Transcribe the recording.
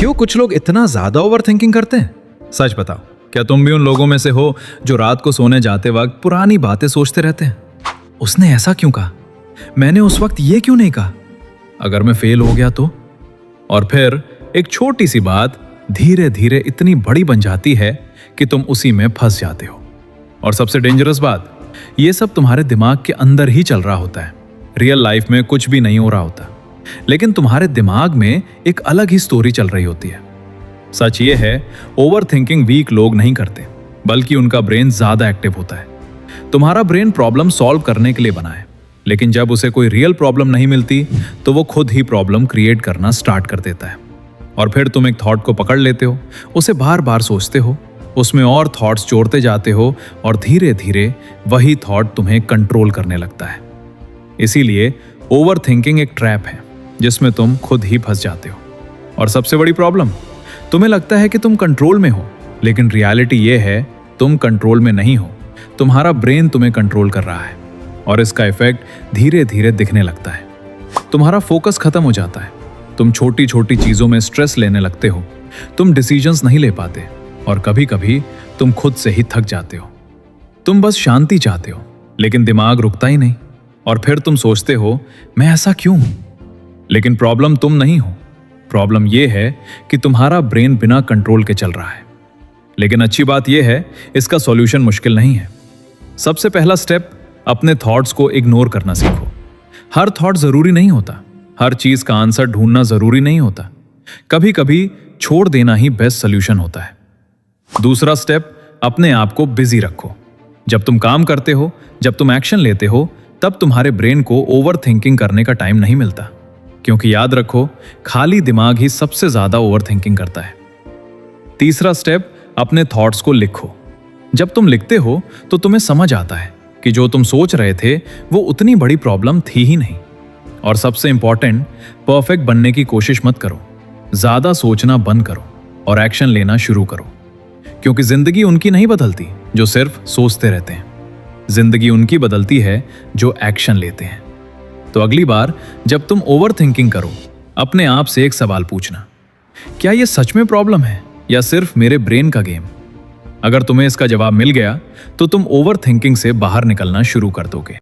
क्यों कुछ लोग इतना ज्यादा ओवर थिंकिंग करते हैं? सच बताओ, क्या तुम भी उन लोगों में से हो जो रात को सोने जाते वक्त पुरानी बातें सोचते रहते हैं? उसने ऐसा क्यों कहा, मैंने उस वक्त ये क्यों नहीं कहा, अगर मैं फेल हो गया तो? और फिर एक छोटी सी बात धीरे धीरे इतनी बड़ी बन जाती है कि तुम उसी में फंस जाते हो। और सबसे डेंजरस बात, ये सब तुम्हारे दिमाग के अंदर ही चल रहा होता है। रियल लाइफ में कुछ भी नहीं हो रहा होता, लेकिन तुम्हारे दिमाग में एक अलग ही स्टोरी चल रही होती है। सच ये है, ओवर थिंकिंग वीक लोग नहीं करते, बल्कि उनका ब्रेन ज्यादा एक्टिव होता है। तुम्हारा ब्रेन प्रॉब्लम सॉल्व करने के लिए बना है, लेकिन जब उसे कोई रियल प्रॉब्लम नहीं मिलती तो वो खुद ही प्रॉब्लम क्रिएट करना स्टार्ट कर देता है। और फिर तुम एक थॉट को पकड़ लेते हो, उसे बार बार सोचते हो, उसमें और थॉट्स जोड़ते जाते हो और धीरे धीरे वही थॉट तुम्हें कंट्रोल करने लगता है। इसीलिए ओवर थिंकिंग एक ट्रैप है जिसमें तुम खुद ही फंस जाते हो। और सबसे बड़ी प्रॉब्लम, तुम्हें लगता है कि तुम कंट्रोल में हो, लेकिन रियलिटी ये है तुम कंट्रोल में नहीं हो, तुम्हारा ब्रेन तुम्हें कंट्रोल कर रहा है। और इसका इफेक्ट धीरे धीरे दिखने लगता है। तुम्हारा फोकस खत्म हो जाता है, तुम छोटी छोटी चीजों में स्ट्रेस लेने लगते हो, तुम डिसीजंस नहीं ले पाते और कभी कभी तुम खुद से ही थक जाते हो। तुम बस शांति चाहते हो, लेकिन दिमाग रुकता ही नहीं। और फिर तुम सोचते हो, मैं ऐसा क्यों हूं? लेकिन प्रॉब्लम तुम नहीं हो, प्रॉब्लम यह है कि तुम्हारा ब्रेन बिना कंट्रोल के चल रहा है। लेकिन अच्छी बात यह है, इसका सॉल्यूशन मुश्किल नहीं है। सबसे पहला स्टेप, अपने थॉट्स को इग्नोर करना सीखो। हर थॉट जरूरी नहीं होता, हर चीज का आंसर ढूंढना जरूरी नहीं होता। कभी कभी छोड़ देना ही बेस्ट सॉल्यूशन होता है। दूसरा स्टेप, अपने आप को बिजी रखो। जब तुम काम करते हो, जब तुम एक्शन लेते हो, तब तुम्हारे ब्रेन को ओवर थिंकिंग करने का टाइम नहीं मिलता, क्योंकि याद रखो, खाली दिमाग ही सबसे ज्यादा ओवर थिंकिंग करता है। तीसरा स्टेप, अपने थॉट्स को लिखो। जब तुम लिखते हो तो तुम्हें समझ आता है कि जो तुम सोच रहे थे वो उतनी बड़ी प्रॉब्लम थी ही नहीं। और सबसे इंपॉर्टेंट, परफेक्ट बनने की कोशिश मत करो, ज्यादा सोचना बंद करो और एक्शन लेना शुरू करो। क्योंकि जिंदगी उनकी नहीं बदलती जो सिर्फ सोचते रहते हैं, जिंदगी उनकी बदलती है जो एक्शन लेते हैं। तो अगली बार जब तुम ओवर थिंकिंग करो, अपने आप से एक सवाल पूछना, क्या यह सच में प्रॉब्लम है या सिर्फ मेरे ब्रेन का गेम? अगर तुम्हें इसका जवाब मिल गया तो तुम ओवर थिंकिंग से बाहर निकलना शुरू कर दोगे।